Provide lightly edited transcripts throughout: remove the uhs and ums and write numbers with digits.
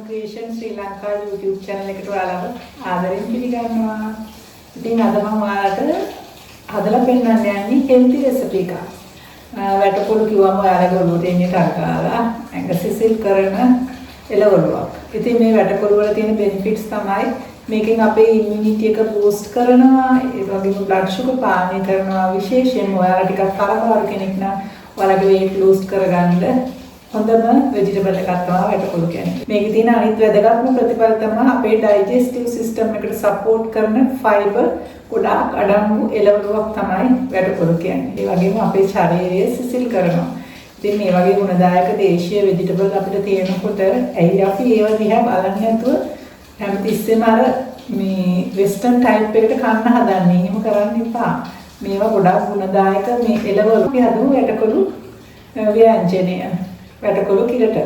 Creation Sri Lanka YouTube channel එකට ඔයාලව ආදරෙන් පිළිගන්නවා. ඉතින් අද මම ඔයාලට හදලා පෙන්නන්න යන්නේ healthy recipe එකක්. වැටපොළු කිව්වම ඔයාලගේ ඔළුවට එන්නේ ටංකාලා ඇඟ සිසිල් කරන එළවලුවක්. ඉතින් මේ වැටපොළු වල තියෙන benefits තමයි මේකෙන් අපේ immunity එක boost කරනවා, ඒ වගේම blood sugar පාලනය කරනවා. විශේෂයෙන්ම ඔයාලා ටිකක් තරබාරු කෙනෙක් නම් ඔයාලගේ weight lose කරගන්න හොඳම vegetable එකක් තමයි වැටපොළු කියන්නේ. මේකේ තියෙන අනිත් වැදගත්ම ප්‍රතිඵල තමයි අපේ digestive system එකට support කරන fiber ගොඩාක් අඩංගු එළවලුවක් තමයි වැටපොළු කියන්නේ. ඒ වගේම අපේ ශරීරය සිසිල් කරනවා. ඉතින් මේ වගේ ගුණදායක දේශීය vegetable අපිට තියෙනකොට ඇයි අපි ඒව දිහා බලන්නේ නැතුව හැමතිස්සෙම අර මේ western type එකට කන්න හදන්නේ? එහෙම කරන්න එපා. මේවා ගොඩාක් ගුණදායක මේ එළවලු අපි හදමු වැටපොළු ව්‍යංජනය. වැටකොළු කිරට.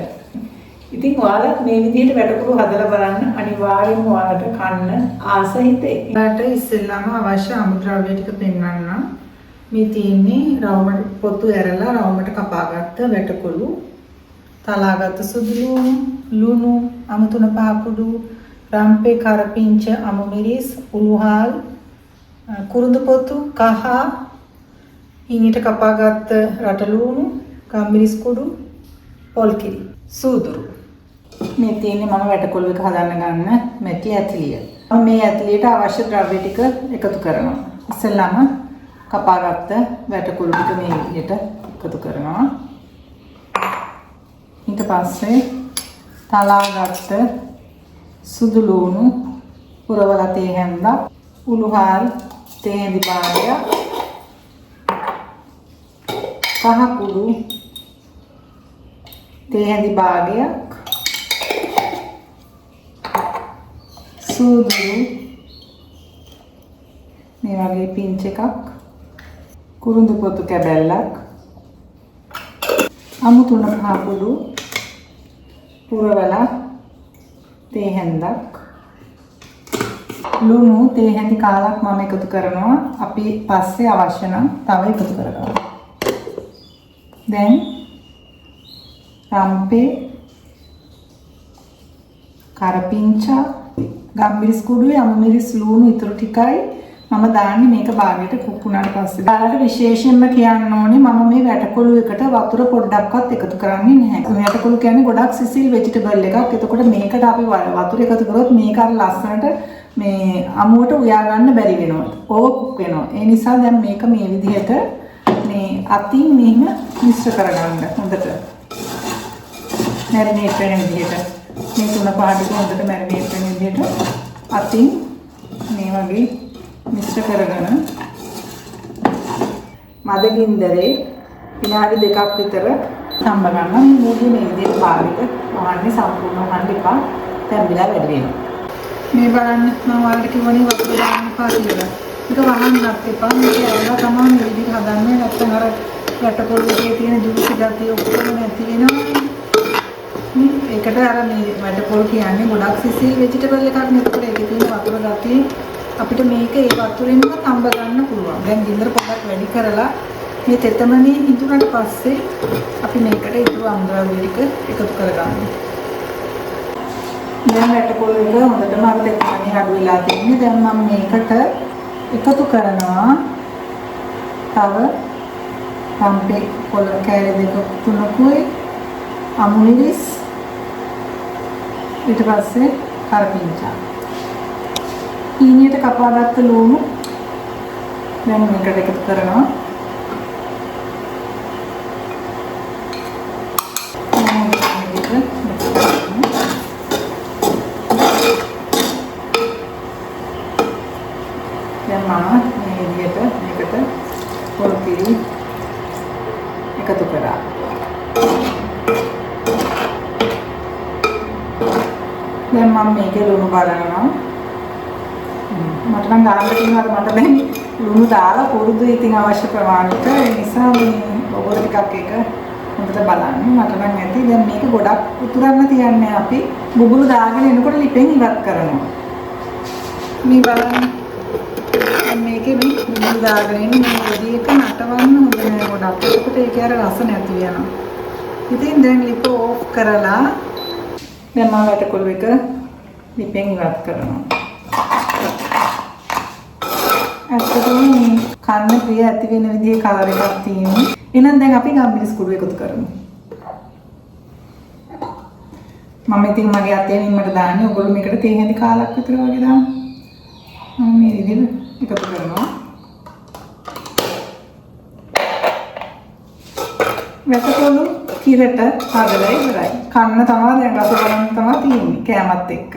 ඉතින් ඔයාලත් මේ විදිහට වැටකොළු හදලා බලන්න අනිවාර්යෙන්ම ඔයාලට කන්න ආස හිතේ. ඊට ඉස්සෙල්ලාම අවශ්‍ය අමුද්‍රව්‍ය ටික පෙන්වන්න. මේ තියෙන්නේ රවුමට පොතු ඇරලා රවුමට කපාගත්ත වැටකොළු, තලාගත්ත සුදු ලුණු, අමුතුන පාකුඩු, රම්පේ කරපිංච, අමු මිරිස්, උණුහාල්, කුරුඳු පොතු, කහ, ඊනිට කපාගත්ත රටලුණු, ගම්මිරිස් කුඩු, පොල්කිරි, සූදුරු. මේ තියෙන්නේ මම වැටකොළු එක හදන්න ගන්න මැටි ඇතිලිය. මම මේ ඇතිලියට අවශ්‍ය ද්‍රව්‍ය ටික එකතු කරනවා. ඉස්සෙල්ලාම කපාගත්ත වැටකොළු ටික මේ විදිහට එකතු කරනවා. ඊට පස්සේ තලාගත්ත සුදු ලුණු, පුරවලා තේ හැන්දා, උණුහාල් තේ හැඳි භාගය, කහ කුඩු තේ හැඳි භාගයක්, සූදුරු මේ වගේ පිංච් එකක්, කුරුඳු පොතු කැබැල්ලක්, අමුතුන පාකුඩු, පුරවලා තේ හැන්දක්, ලුණු තේ හැඳි කාලක් මම එකතු කරනවා. අපි පස්සේ අවශ්‍ය නම් තව එකතු කරගන්නවා. දැන් රම්පේ කරපිංචා ගම්මිරිස් කුඩුවේ අමු මිරිස් ලුණු ඉතුරු ටිකයි මම දාන්නේ මේක භාගයට කුක් වුණාට පස්සේ. ඊළඟට විශේෂයෙන්ම කියන්න ඕනේ මම මේ වැටකොළු එකට වතුර පොඩ්ඩක්වත් එකතු කරන්නේ නැහැ. මේ වැටකොළු කියන්නේ ගොඩක් සිසිල් vegetable එකක්. එතකොට මේකට අපි වතුර එකතු කරොත් මේක අර ලස්සනට මේ අමුවට උයා ගන්න බැරි වෙනවා. ඕව කුක් වෙනවා. ඒ නිසා දැන් මේක මේ විදිහට මේ අතින් මෙහෙම මිශ්‍ර කරගන්න හොඳට. මැරිනේට් වෙන විදිහට මේ තුන පහට හොඳට මැරිනේට් වෙන විදිහට අතින් මේ වගේ මිශ්‍ර කරගෙන මද ගින්දරේ විනාඩි 2ක් විතර තම්බ ගන්න. මේ මූඩි මේ විදිහට පාවිට වහන්නේ සම්පූර්ණ වහන්න එපා. තැඹිලා වැඩි වෙනවා. මේ බලන්න මම ඔයාලට කිව්වනේ වතුර දාන්න එපා කියලා. ඒක වහන්නත් එපා. මේක ඇරලා තමයි මේ විදිහට හදන්නේ. නැත්නම් අර වැටකොළු එකේ තියෙන ජූසි ගතිය ඔක්කොම නැති වෙනවා. ඒකට අර මේ වැටකොළු කියන්නේ ගොඩක් සිසිල් vegetable එකක් නේ. ඒකට ඒකේ තියෙන වතුර ගතිය අපිට මේක ඒ වතුරෙන්ම තඹ ගන්න පුළුවන්. දැන් ගින්දර පොඩක් වැඩි කරලා මේ තෙතමනේ හිඳුනට පස්සේ අපි මේකට ඉතුරු අමුද්‍රව්‍ය ටික එකතු කරගන්නවා. දැන් වැටකොළු එක හොඳටම අපිට තෙතමනේ අඩු වෙලා තියෙන්නේ. දැන් මම මේකට එකතු කරනවා තව රම්පේ පොළ කෑලි දෙක තුනකුයි, අමු මිරිස්, ඊට පස්සේ කරපිංචා, ඊනියට කපාගත්ත ලුණු දැන් මේකට එකතු කරනවා. දැන් මම මේ විදිහට මේකට පොල්කිරි එකතු කරා. දැන් මම මේකේ ලුණු බලනවා. මට නම් ගාන්න තියෙනවා මට දැන් ලුණු දාලා පුරුදු ඉතින් අවශ්‍ය ප්‍රමාණයට. ඒ නිසා මේ ඔබ ටිකක් එක හොඳට බලන්න. මට නම් ඇති දැන් මේක ගොඩක් උතුරන්න තියන්නේ අපි බුබුලු දාගෙන එනකොට ලිපෙන් ඉවත් කරනවා. මේ බලන්න මේකේ මේ බුබුලු දාගෙන ඉන්නේ මේ වැඩි එක නටවන්න හොඳ නෑ ගොඩක්. ඒකට ඒක අර රස නැති වෙනවා. ඉතින් දැන් ලිප ඕෆ් කරලා දැන් මම වැටකොළු එක ලිපෙන් ඉවත් කරනවා. ඇත්තටම මේ කන්න ප්‍රිය ඇති වෙන විදිහේ කලර් එකක් තියෙනවා. එහෙනම් දැන් අපි ගම්මිරිස් කුඩු එකතු කරමු. මම ඉතින් මගේ අතේ නිම්මට දාන්නේ. ඔයගොල්ලෝ මේකට තේ හැඳි කාලක් විතර වගේ දාන්න. මම මේ විදිහට එකතු කරනවා. වැටකොළු කිරට හදලා ඉවරයි. කන්න තමයි දැන් රස බලන්න තමයි තියෙන්නේ කෑමත් එක්ක.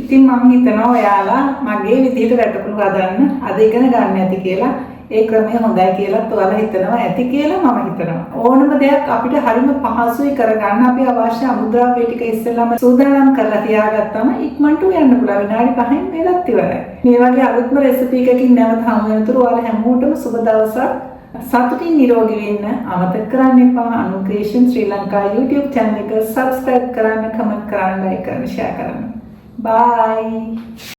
ඉතින් මම හිතනවා ඔයාලා මගේ විදිහට වැටකුළු හදන්න අද ඉගෙන ගන්න ඇති කියලා. ඒ ක්‍රමය හොඳයි කියලා ඔයාලා හිතනවා ඇති කියලා මම හිතනවා. ඕනම දෙයක් අපිට හරිම පහසුයි කරගන්න අපි අවශ්‍ය අමුද්‍රව්‍ය ටික ඉස්සෙල්ලාම සූදානම් කරලා තියාගත්තම ඉක්මනට යන්න පුළුවන්. විනාඩි 5න් මේකත් ඉවරයි. මේ වගේ අලුත්ම රෙසිපි එකකින් නැවත හමු වෙනතුරු ඔයාලා හැමෝටම සුබ දවසක්. සතුටින් නිරෝගී වෙන්න අමතක කරන්න එපා. අනු ක්‍රියේෂන් ශ්‍රී ලංකා YouTube channel එක subscribe කරන්න, comment කරන්න, like කරන්න, share කරන්න. Bye.